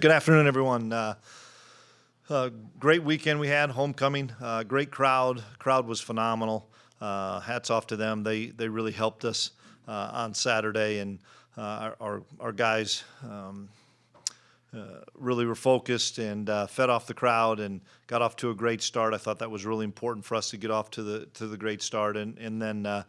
Good afternoon, everyone. Great weekend we had, homecoming. Great crowd. Crowd was phenomenal. Hats off to them. They really helped us on Saturday, and our guys really were focused and fed off the crowd and got off to a great start. I thought that was really important for us to get off to the great start, and then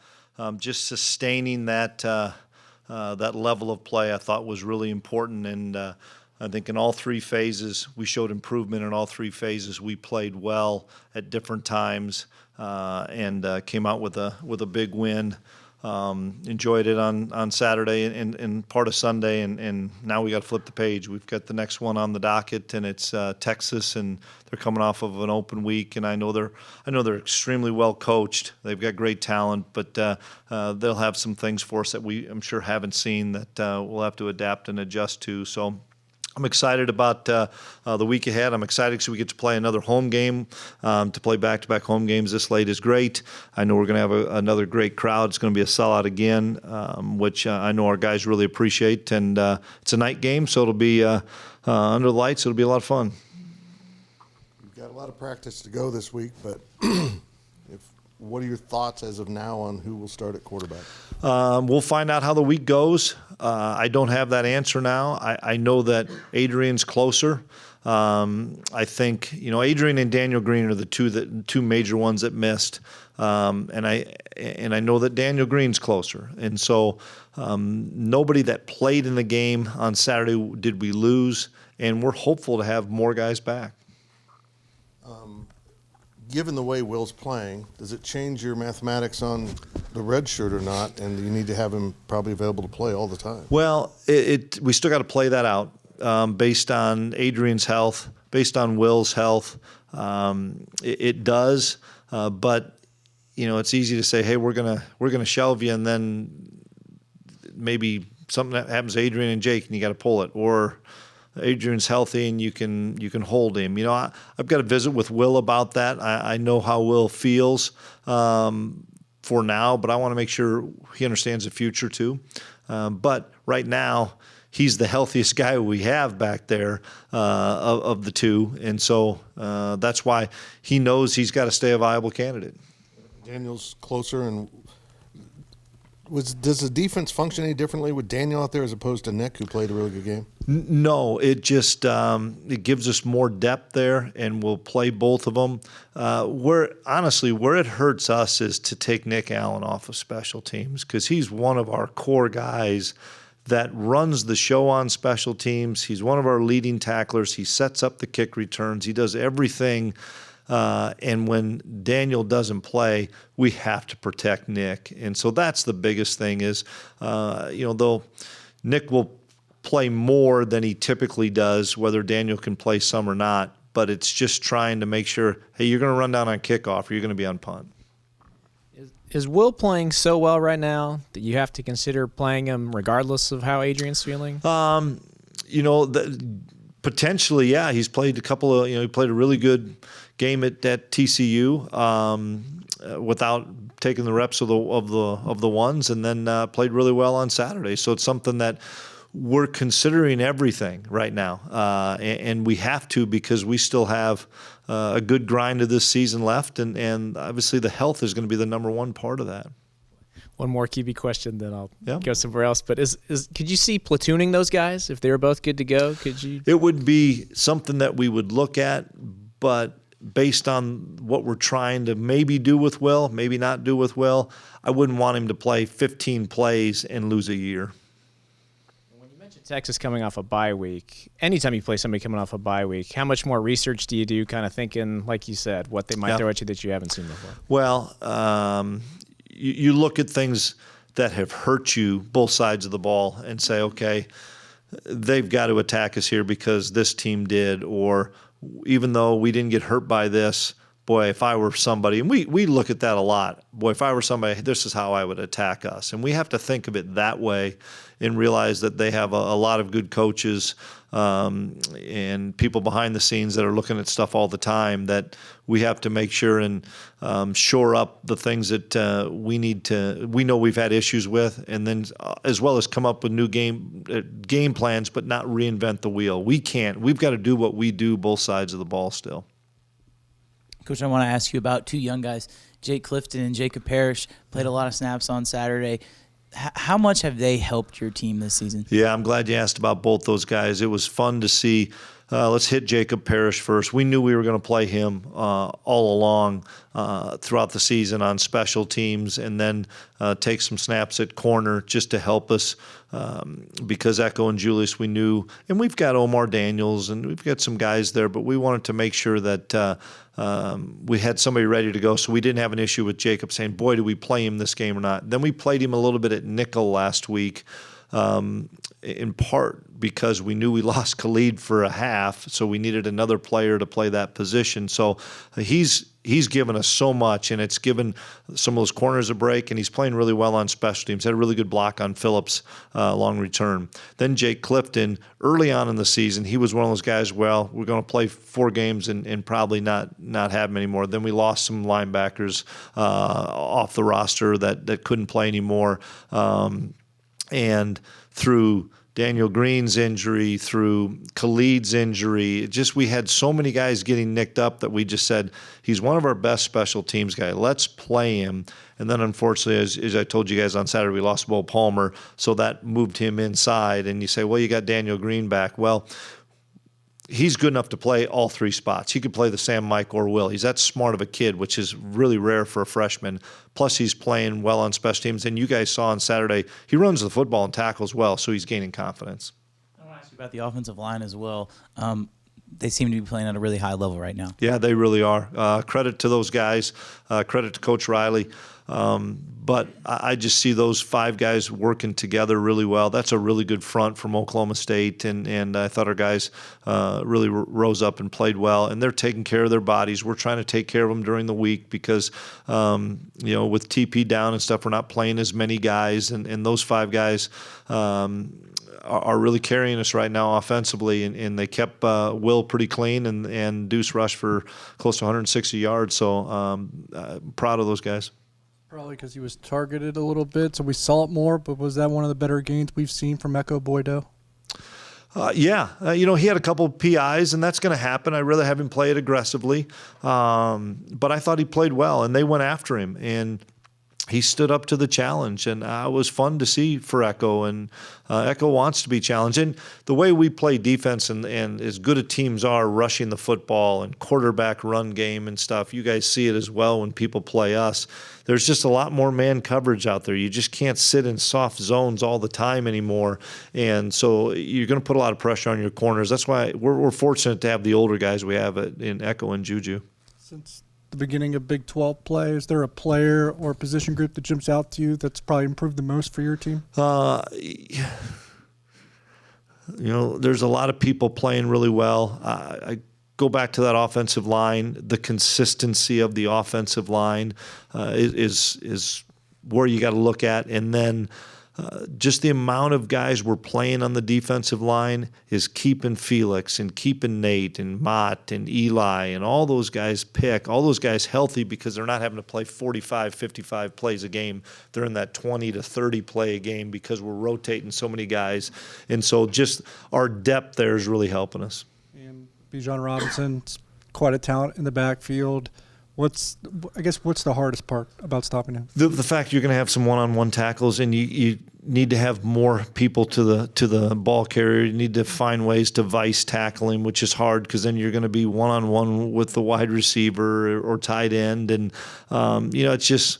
just sustaining that that level of play I thought was really important. And I think in all three phases, we showed improvement in all three phases. We played well at different times and came out with a big win. Enjoyed it on Saturday and part of Sunday, and now we got to flip the page. We've got the next one on the docket, and it's Texas, and they're coming off of an open week, and I know they're extremely well coached. They've got great talent, but they'll have some things for us that I'm sure haven't seen that we'll have to adapt and adjust to. So I'm excited about the week ahead. I'm excited because we get to play another home game. To play back-to-back home games this late is great. I know we're going to have another great crowd. It's going to be a sellout again, which I know our guys really appreciate. And it's a night game, so it'll be under the lights. It'll be a lot of fun. You've got a lot of practice to go this week, but what are your thoughts as of now on who will start at quarterback? We'll find out how the week goes. I don't have that answer now. I know that Adrian's closer. I think Adrian and Daniel Green are the two major ones that missed, and I know that Daniel Green's closer. And so nobody that played in the game on Saturday did we lose, and we're hopeful to have more guys back. Given the way Will's playing, does it change your mathematics on the red shirt or not, and you need to have him probably available to play all the time? Well, we still got to play that out based on Adrian's health, based on Will's health. It does, but it's easy to say, hey, we're gonna shelve you, and then maybe something that happens to Adrian and Jake, and you got to pull it, or Adrian's healthy and you can hold him. I've got to visit with Will about that. I know how Will feels for now, but I want to make sure he understands the future too. But right now, he's the healthiest guy we have back there of the two, and so that's why he knows he's got to stay a viable candidate. Daniel's closer, and does the defense function any differently with Daniel out there as opposed to Nick, who played a really good game? No, it just it gives us more depth there, and we'll play both of them. Where it hurts us is to take Nick Allen off of special teams, because he's one of our core guys that runs the show on special teams. He's one of our leading tacklers. He sets up the kick returns. He does everything. And when Daniel doesn't play, we have to protect Nick. And so that's the biggest thing is, though Nick will play more than he typically does, whether Daniel can play some or not, but it's just trying to make sure, hey, you're going to run down on kickoff or you're going to be on punt. Is Will playing so well right now that you have to consider playing him regardless of how Adrian's feeling? Potentially, yeah. He's played a couple of, he played a really good game at TCU without taking the reps of the ones, and then played really well on Saturday. So it's something that we're considering everything right now, and we have to, because we still have a good grind of this season left, and obviously the health is going to be the number one part of that. One more QB question, then I'll go somewhere else. But could you see platooning those guys if they were both good to go? Could you? It would be something that we would look at, but based on what we're trying to maybe do with Will, maybe not do with Will, I wouldn't want him to play 15 plays and lose a year. When you mentioned Texas coming off a bye week, anytime you play somebody coming off a bye week, how much more research do you do, kind of thinking, like you said, what they might throw at you that you haven't seen before? Well, you look at things that have hurt you, both sides of the ball, and say, okay, they've got to attack us here because this team did, or even though we didn't get hurt by this, boy, if I were somebody, and we look at that a lot, boy, if I were somebody, this is how I would attack us. And we have to think of it that way and realize that they have a lot of good coaches and people behind the scenes that are looking at stuff all the time, that we have to make sure and shore up the things that we know we've had issues with, and then as well as come up with new game plans, but not reinvent the wheel. We can't. We've got to do what we do both sides of the ball still. Coach, I want to ask you about two young guys, Jake Clifton and Jacob Parrish, played a lot of snaps on Saturday. How much have they helped your team this season? Yeah, I'm glad you asked about both those guys. It was fun to see. Let's hit Jacob Parrish first. We knew we were going to play him all along throughout the season on special teams, and then take some snaps at corner just to help us because Echo and Julius we knew. And we've got Omar Daniels, and we've got some guys there, but we wanted to make sure that we had somebody ready to go, so we didn't have an issue with Jacob saying, boy, do we play him this game or not. Then we played him a little bit at nickel last week, in part because we knew we lost Khalid for a half, so we needed another player to play that position. So he's given us so much, and it's given some of those corners a break, and he's playing really well on special teams. Had a really good block on Phillips long return. Then Jake Clifton, early on in the season, he was one of those guys, well, we're going to play 4 games and probably not have him anymore. Then we lost some linebackers off the roster that couldn't play anymore. And through Daniel Green's injury, through Khalid's injury, we had so many guys getting nicked up that we just said, he's one of our best special teams guys. Let's play him. And then unfortunately, as I told you guys on Saturday, we lost Will Palmer, so that moved him inside. And you say, well, you got Daniel Green back. Well, he's good enough to play all 3 spots. He could play the Sam, Mike, or Will. He's that smart of a kid, which is really rare for a freshman. Plus, he's playing well on special teams. And you guys saw on Saturday, he runs the football and tackles well, so he's gaining confidence. I want to ask you about the offensive line as well. They seem to be playing at a really high level right now. Yeah, they really are. Credit to those guys. Credit to Coach Riley. But I just see those 5 guys working together really well. That's a really good front from Oklahoma State, and I thought our guys really rose up and played well. And they're taking care of their bodies. We're trying to take care of them during the week because, with TP down and stuff, we're not playing as many guys. And those 5 guys are really carrying us right now offensively, and they kept Will pretty clean, and Deuce rushed for close to 160 yards. So proud of those guys. Probably because he was targeted a little bit, so we saw it more. But was that one of the better games we've seen from Echo Boydo? Yeah. He had a couple of PIs, and that's going to happen. I'd rather have him play it aggressively. But I thought he played well, and they went after him. And he stood up to the challenge, and it was fun to see for Echo. And Echo wants to be challenged. And the way we play defense and as good as teams are rushing the football and quarterback run game and stuff, you guys see it as well when people play us. There's just a lot more man coverage out there. You just can't sit in soft zones all the time anymore. And so you're going to put a lot of pressure on your corners. That's why we're fortunate to have the older guys we have in Echo and Juju. Since the beginning of Big 12 play, is there a player or position group that jumps out to you that's probably improved the most for your team? There's a lot of people playing really well. I go back to that offensive line. The consistency of the offensive line is where you got to look at. And then just the amount of guys we're playing on the defensive line is keeping Felix and keeping Nate and Mott and Eli and all those guys healthy, because they're not having to play 45, 55 plays a game. They're in that 20 to 30 play a game because we're rotating so many guys. And so just our depth there is really helping us. And Bijan Robinson's quite a talent in the backfield. What's the hardest part about stopping him? The fact you're going to have some one-on-one tackles, and you need to have more people to the ball carrier. You need to find ways to vice tackle him, which is hard because then you're going to be one-on-one with the wide receiver or tight end, and it's just.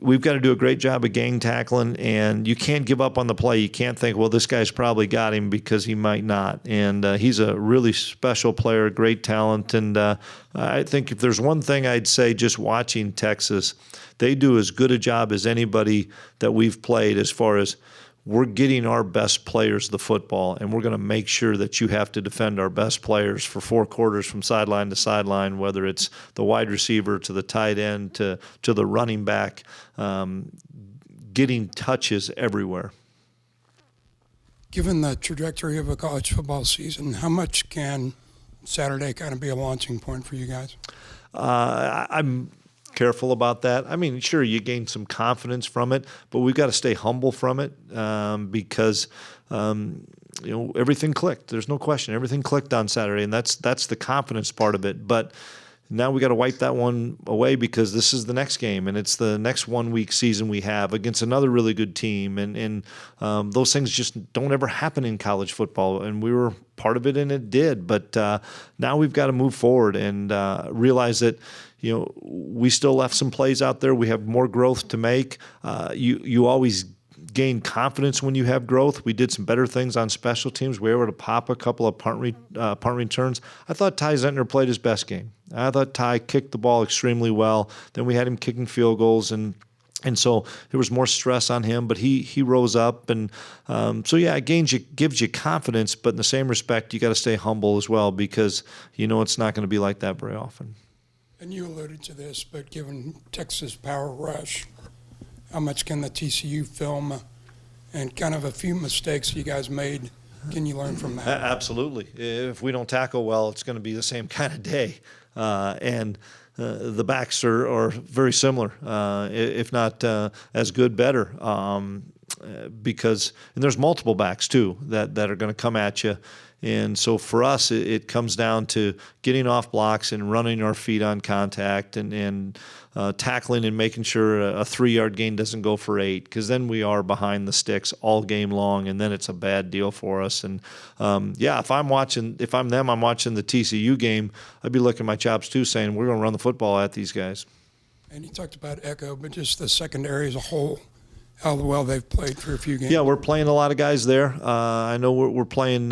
We've got to do a great job of gang tackling, and you can't give up on the play. You can't think, well, this guy's probably got him, because he might not. And he's a really special player, great talent. And I think if there's one thing I'd say just watching Texas, they do as good a job as anybody that we've played as far as we're getting our best players the football, and we're going to make sure that you have to defend our best players for 4 quarters from sideline to sideline, whether it's the wide receiver to the tight end to the running back, getting touches everywhere. Given the trajectory of a college football season, how much can Saturday kind of be a launching point for you guys? I'm careful about that. I mean, sure, you gain some confidence from it, but we've got to stay humble from it because everything clicked. There's no question. Everything clicked on Saturday, and that's the confidence part of it. But now we got to wipe that one away because this is the next game, and it's the next 1-week season we have against another really good team, and those things just don't ever happen in college football, and we were part of it, and it did. But now we've got to move forward and realize that we still left some plays out there. We have more growth to make. You always gain confidence when you have growth. We did some better things on special teams. We were able to pop a couple of punt returns. I thought Ty Zentner played his best game. I thought Ty kicked the ball extremely well. Then we had him kicking field goals, and so there was more stress on him, but he rose up. And so, yeah, it gives you confidence, but in the same respect, you got to stay humble as well because it's not going to be like that very often. And you alluded to this, but given Texas power rush, how much can the TCU film and kind of a few mistakes you guys made, can you learn from that? Absolutely. If we don't tackle well, it's going to be the same kind of day. And the backs are very similar, if not as good, better. Because there's multiple backs, too, that are going to come at you. And so for us, it comes down to getting off blocks and running our feet on contact and tackling and making sure a 3-yard gain doesn't go for 8, because then we are behind the sticks all game long, and then it's a bad deal for us. And if I'm them, I'm watching the TCU game, I'd be licking my chops too, saying we're going to run the football at these guys. And you talked about Echo, but just the secondary as a whole, how well they've played for a few games. Yeah, we're playing a lot of guys there. I know we're playing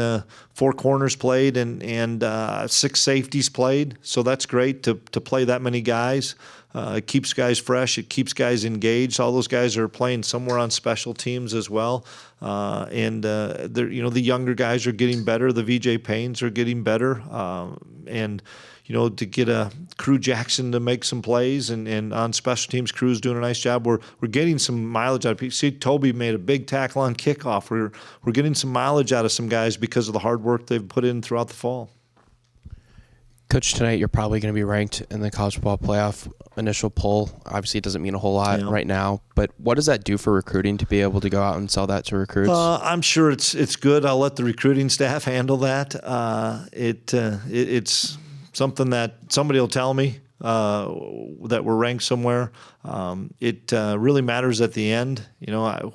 4 corners played and 6 safeties played, so that's great to play that many guys. It keeps guys fresh. It keeps guys engaged. All those guys are playing somewhere on special teams as well. The younger guys are getting better. The VJ Paynes are getting better. To get a Crew Jackson to make some plays and on special teams, Crew's doing a nice job. We're getting some mileage out of people. See, Toby made a big tackle on kickoff. We're getting some mileage out of some guys because of the hard work they've put in throughout the fall. Coach, tonight you're probably going to be ranked in the college football playoff initial poll. Obviously, it doesn't mean a whole lot right now, but what does that do for recruiting to be able to go out and sell that to recruits? I'm sure it's good. I'll let the recruiting staff handle that. It's something that somebody will tell me that we're ranked somewhere. It really matters at the end.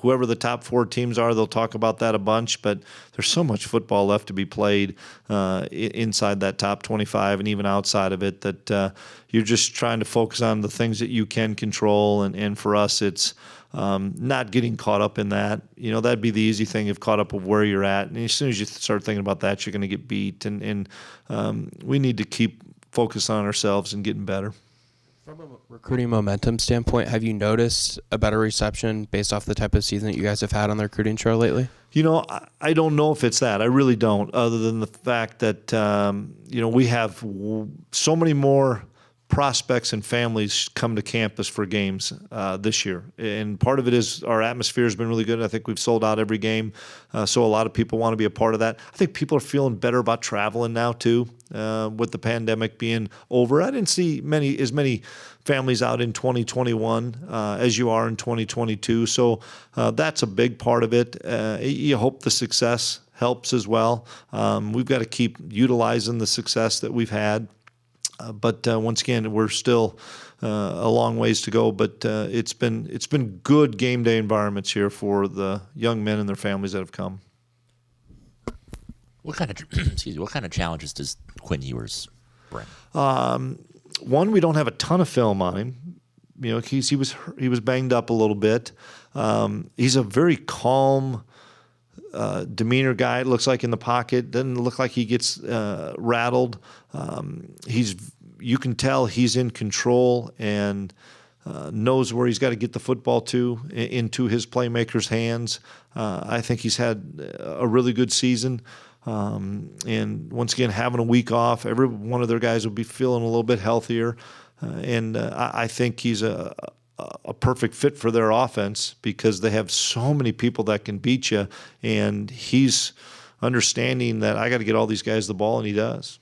Whoever the top 4 teams are, they'll talk about that a bunch, but there's so much football left to be played inside that top 25 and even outside of it that you're just trying to focus on the things that you can control. And for us, it's not getting caught up in that. That'd be the easy thing if caught up with where you're at. And as soon as you start thinking about that, you're going to get beat. And we need to keep focused on ourselves and getting better. From a recruiting momentum standpoint, have you noticed a better reception based off the type of season that you guys have had on the recruiting trail lately? I don't know if it's that. I really don't, other than the fact that, we have so many more prospects and families come to campus for games this year. And part of it is our atmosphere has been really good. I think we've sold out every game. So a lot of people want to be a part of that. I think people are feeling better about traveling now too, with the pandemic being over. I didn't see as many families out in 2021 as you are in 2022. So that's a big part of it. You hope the success helps as well. We've got to keep utilizing the success that we've had. But once again, we're still a long ways to go. But it's been good game day environments here for the young men and their families that have come. What kind of challenges does Quinn Ewers bring? One, we don't have a ton of film on him. He was banged up a little bit. He's a very calm demeanor guy. It looks like in the pocket. Doesn't look like he gets rattled. You can tell he's in control, and knows where he's got to get the football into his playmakers' hands. I think he's had a really good season. And once again, having a week off, every one of their guys will be feeling a little bit healthier. I think he's a perfect fit for their offense because they have so many people that can beat you. And he's understanding that I got to get all these guys the ball, and he does.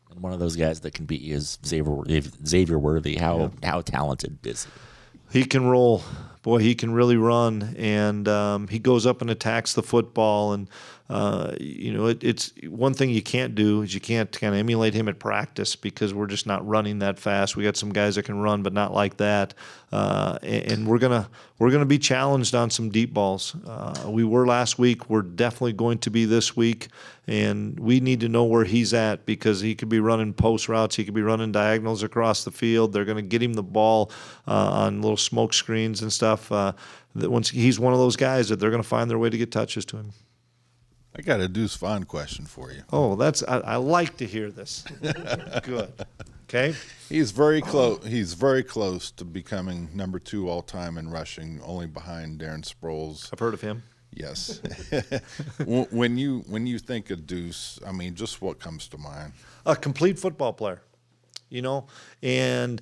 And one of those guys that can beat you is Xavier Worthy. How talented is he? He can roll. Boy, he can really run, and he goes up and attacks the football. And it's one thing you can't do is you can't kind of emulate him at practice because we're just not running that fast. We got some guys that can run, but not like that. And we're gonna be challenged on some deep balls. We were last week. We're definitely going to be this week, and we need to know where he's at because he could be running post routes. He could be running diagonals across the field. They're going to get him the ball on little smoke screens and stuff. Once he's one of those guys that they're going to find their way to get touches to him. I got a Deuce Vaughn question for you. Oh, I like to hear this. Good. Okay. He's very close. He's very close to becoming number 2 all time in rushing, only behind Darren Sproles. I've heard of him. Yes. When you think of Deuce, I mean, just what comes to mind? A complete football player, and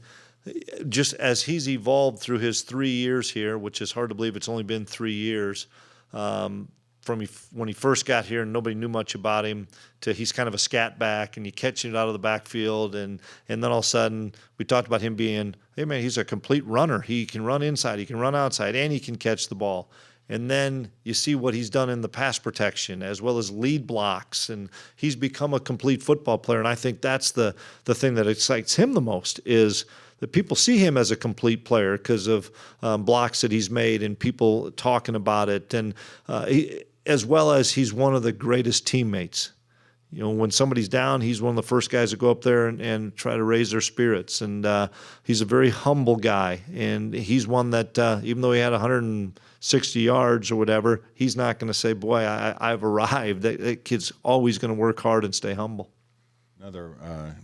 just as he's evolved through his 3 years here, which is hard to believe it's only been 3 years, from when he first got here and nobody knew much about him to he's kind of a scat back and you catch it out of the backfield and then all of a sudden we talked about him being, hey man, he's a complete runner. He can run inside, he can run outside, and he can catch the ball. And then you see what he's done in the pass protection as well as lead blocks, and he's become a complete football player. And I think that's the thing that excites him the most is that people see him as a complete player because of blocks that he's made and people talking about it. And as well as he's one of the greatest teammates. When somebody's down, he's one of the first guys to go up there and try to raise their spirits. And he's a very humble guy. And he's one that, even though he had 160 yards or whatever, he's not going to say, boy, I've arrived. That kid's always going to work hard and stay humble. Another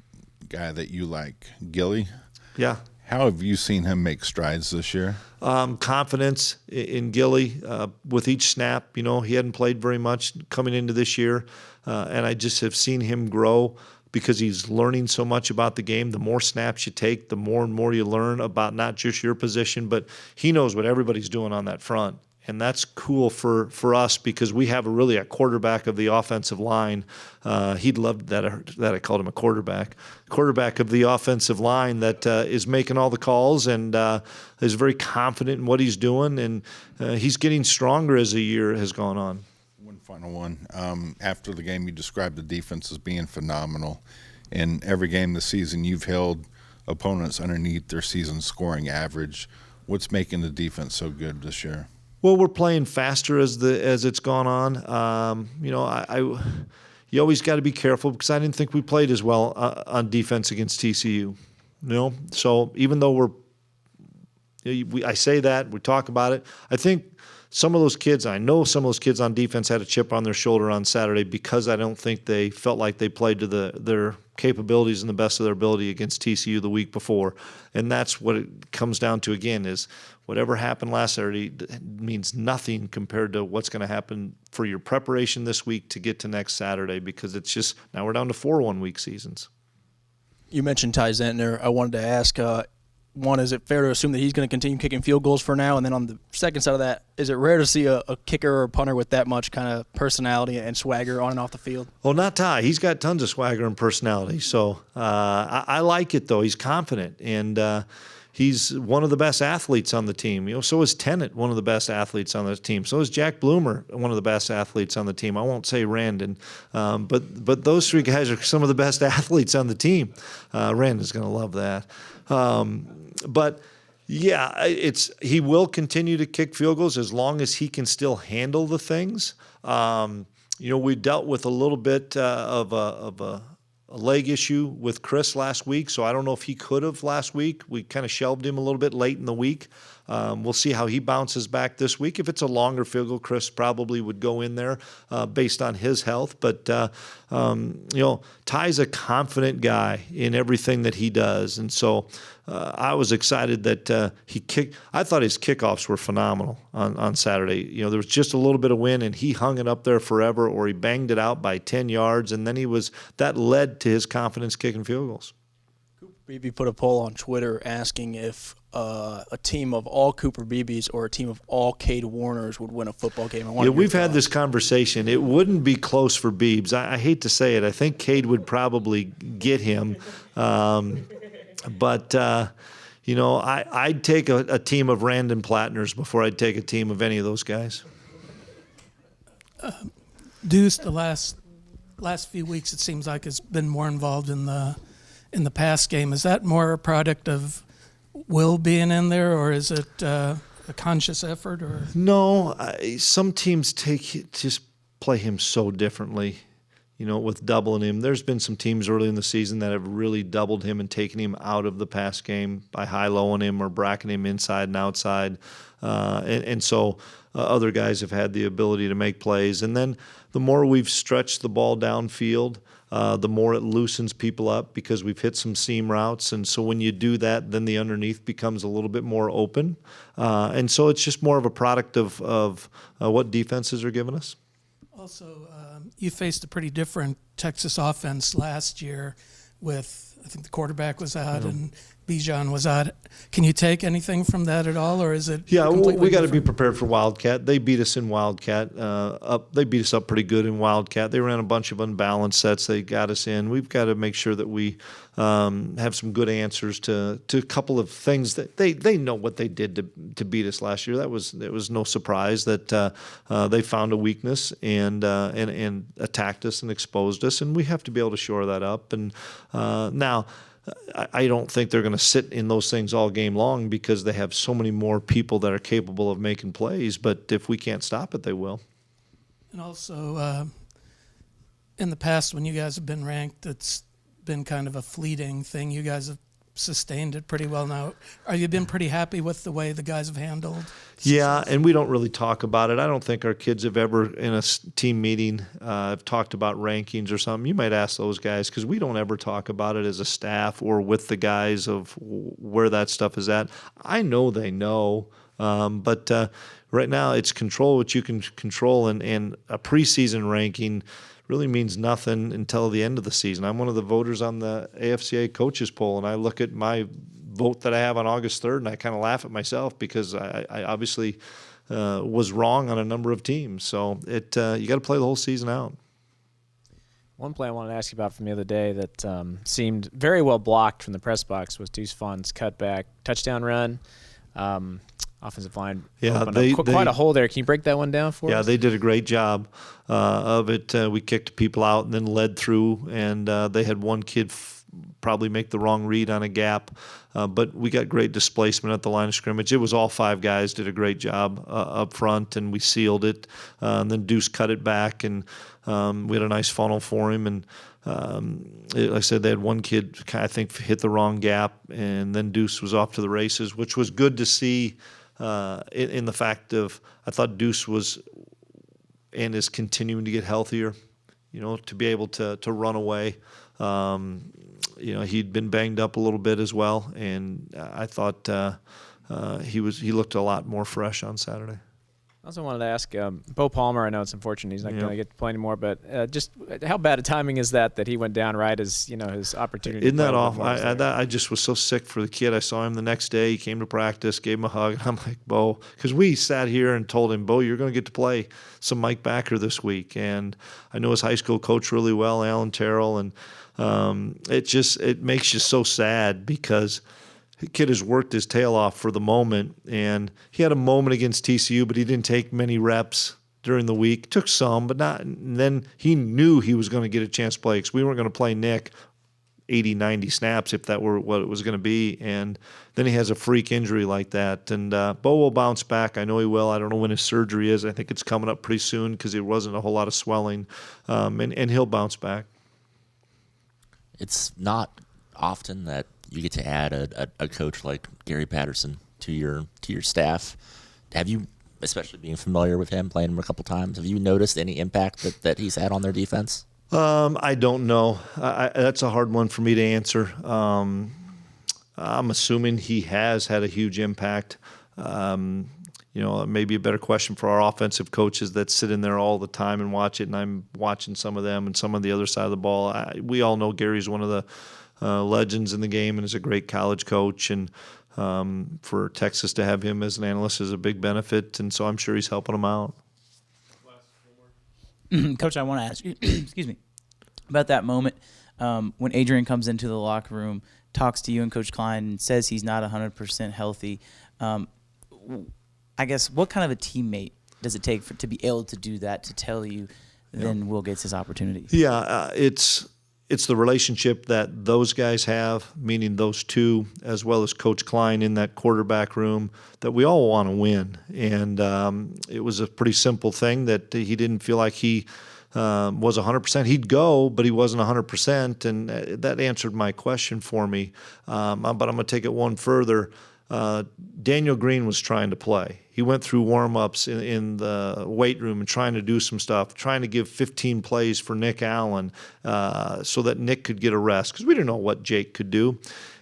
guy that you like, Gilly. Yeah. How have you seen him make strides this year? Confidence in Gilly with each snap. He hadn't played very much coming into this year, and I just have seen him grow because he's learning so much about the game. The more snaps you take, the more and more you learn about not just your position, but he knows what everybody's doing on that front. And that's cool for us because we have a quarterback of the offensive line. He'd love that I called him a quarterback of the offensive line that is making all the calls and is very confident in what he's doing. And he's getting stronger as the year has gone on. One final one. After the game, you described the defense as being phenomenal. In every game this season, you've held opponents underneath their season scoring average. What's making the defense so good this year? Well, we're playing faster as it's gone on. You always got to be careful because I didn't think we played as well on defense against TCU. So even though I say that, we talk about it. I think some of those kids, I know some of those kids on defense had a chip on their shoulder on Saturday because I don't think they felt like they played to their capabilities and the best of their ability against TCU the week before. And that's what it comes down to again is whatever happened last Saturday means nothing compared to what's going to happen for your preparation this week to get to next Saturday because it's just now we're down to 4 one-week seasons. You mentioned Ty Zentner. I wanted to ask, one, is it fair to assume that he's going to continue kicking field goals for now? And then on the second side of that, is it rare to see a kicker or a punter with that much kind of personality and swagger on and off the field? Well, not Ty. He's got tons of swagger and personality. So I like it, though. He's confident. And he's one of the best athletes on the team. So is Tennant, one of the best athletes on the team. So is Jack Bloomer, one of the best athletes on the team. I won't say Randon, but those 3 guys are some of the best athletes on the team. Randon's going to love that. But yeah, he will continue to kick field goals as long as he can still handle the things. We dealt with a little bit of a leg issue with Chris last week, so I don't know if he could have last week. We kind of shelved him a little bit late in the week. we'll see how he bounces back this week. If it's a longer field goal, Chris probably would go in there based on his health. But, Ty's a confident guy in everything that he does. And so I was excited that he kicked. I thought his kickoffs were phenomenal on Saturday. There was just a little bit of wind, and he hung it up there forever, or he banged it out by 10 yards, and then that led to his confidence kicking field goals. Beebe put a poll on Twitter asking if a team of all Cooper Beebes or a team of all Cade Warners would win a football game. We've had this conversation. It wouldn't be close for Beebs. I hate to say it. I think Cade would probably get him. But I'd take a team of Randon Plattners before I'd take a team of any of those guys. Deuce, the last few weeks, it seems like has been more involved in the pass game. Is that more a product of Will being in there, or is it a conscious effort? Or no, some teams just play him so differently. With doubling him. There's been some teams early in the season that have really doubled him and taken him out of the pass game by high-lowing him or bracketing him inside and outside. And so other guys have had the ability to make plays. And then the more we've stretched the ball downfield, the more it loosens people up because we've hit some seam routes. And so when you do that, then the underneath becomes a little bit more open. And so it's just more of a product of what defenses are giving us. Also, you faced a pretty different Texas offense last year with, I think the quarterback was out and Bijan was out. Can you take anything from that at all, or is it we got to be prepared for Wildcat. They beat us in Wildcat. They beat us up pretty good in Wildcat. They ran a bunch of unbalanced sets. They got us in. We've got to make sure that we have some good answers to a couple of things that they know what they did to beat us last year. It was no surprise that they found a weakness and attacked us and exposed us, and we have to be able to shore that up. And now, I don't think they're going to sit in those things all game long because they have so many more people that are capable of making plays. But if we can't stop it, they will. And also, in the past, when you guys have been ranked, it's been kind of a fleeting thing. You guys have sustained it pretty well now. Are you been pretty happy with the way the guys have handled? Yeah, and we don't really talk about it. I don't think our kids have ever in a team meeting have talked about rankings or something. You might ask those guys because we don't ever talk about it as a staff or with the guys of where that stuff is at. I know they know, but right now it's control what you can control, and a preseason ranking really means nothing until the end of the season. I'm one of the voters on the AFCA coaches poll, and I look at my vote that I have on August 3rd, and I kind of laugh at myself because I obviously was wrong on a number of teams. So you got to play the whole season out. One play I wanted to ask you about from the other day that seemed very well blocked from the press box was Deuce Vaughn's cutback touchdown run. Offensive line quite a hole there. Can you break that one down for us? Yeah, they did a great job of it. We kicked people out and then led through, and they had one kid probably make the wrong read on a gap, but we got great displacement at the line of scrimmage. It was all five guys did a great job up front, and we sealed it. And then Deuce cut it back, and we had a nice funnel for him. And like I said, they had one kid, I think, hit the wrong gap, and then Deuce was off to the races, which was good to see. In the fact of, I thought Deuce was and is continuing to get healthier, to be able to run away. He'd been banged up a little bit as well, and I thought he looked a lot more fresh on Saturday. I also wanted to ask Bo Palmer. I know it's unfortunate he's not going to get to play anymore, but just how bad a timing is that he went down right as his opportunity? Isn't that awful? I just was so sick for the kid. I saw him the next day. He came to practice, gave him a hug, and I'm like, Bo, because we sat here and told him, Bo, you're going to get to play some Mike Backer this week, and I know his high school coach really well, Alan Terrell, and it makes you so sad because the kid has worked his tail off for the moment, and he had a moment against TCU, but he didn't take many reps during the week. Took some, but not. And then he knew he was going to get a chance to play because we weren't going to play Nick 80, 90 snaps if that were what it was going to be. And then he has a freak injury like that. And Bo will bounce back. I know he will. I don't know when his surgery is. I think it's coming up pretty soon because there wasn't a whole lot of swelling. And he'll bounce back. It's not often that you get to add a coach like Gary Patterson to your staff. Have you, especially being familiar with him, playing him a couple times, have you noticed any impact that he's had on their defense? I don't know. That's a hard one for me to answer. I'm assuming he has had a huge impact. Maybe a better question for our offensive coaches that sit in there all the time and watch it, and I'm watching some of them and some on the other side of the ball. We all know Gary's one of the legends in the game and is a great college coach, and for Texas to have him as an analyst is a big benefit, and so I'm sure he's helping them out. Coach, I want to ask you, excuse me, about that moment when Adrian comes into the locker room, talks to you and Coach Klein, and says he's not 100% healthy. I guess what kind of a teammate does it take to be able to do that, to tell you then Will gets his opportunities? Yeah, it's the relationship that those guys have, meaning those two, as well as Coach Klein in that quarterback room, that we all want to win. And it was a pretty simple thing that he didn't feel like he was 100%. He'd go, but he wasn't 100%, and that answered my question for me. But I'm going to take it one further. Daniel Green was trying to play. He went through warm-ups in the weight room and trying to do some stuff, trying to give 15 plays for Nick Allen so that Nick could get a rest, because we didn't know what Jake could do.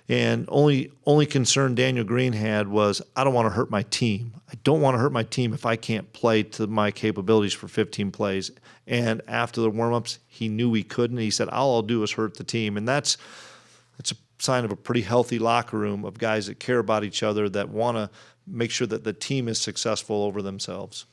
And only concern Daniel Green had was, I don't want to hurt my team. I don't want to hurt my team if I can't play to my capabilities for 15 plays. And after the warm-ups, he knew he couldn't. He said, all I'll do is hurt the team. And that's a sign of a pretty healthy locker room of guys that care about each other, that want to make sure that the team is successful over themselves.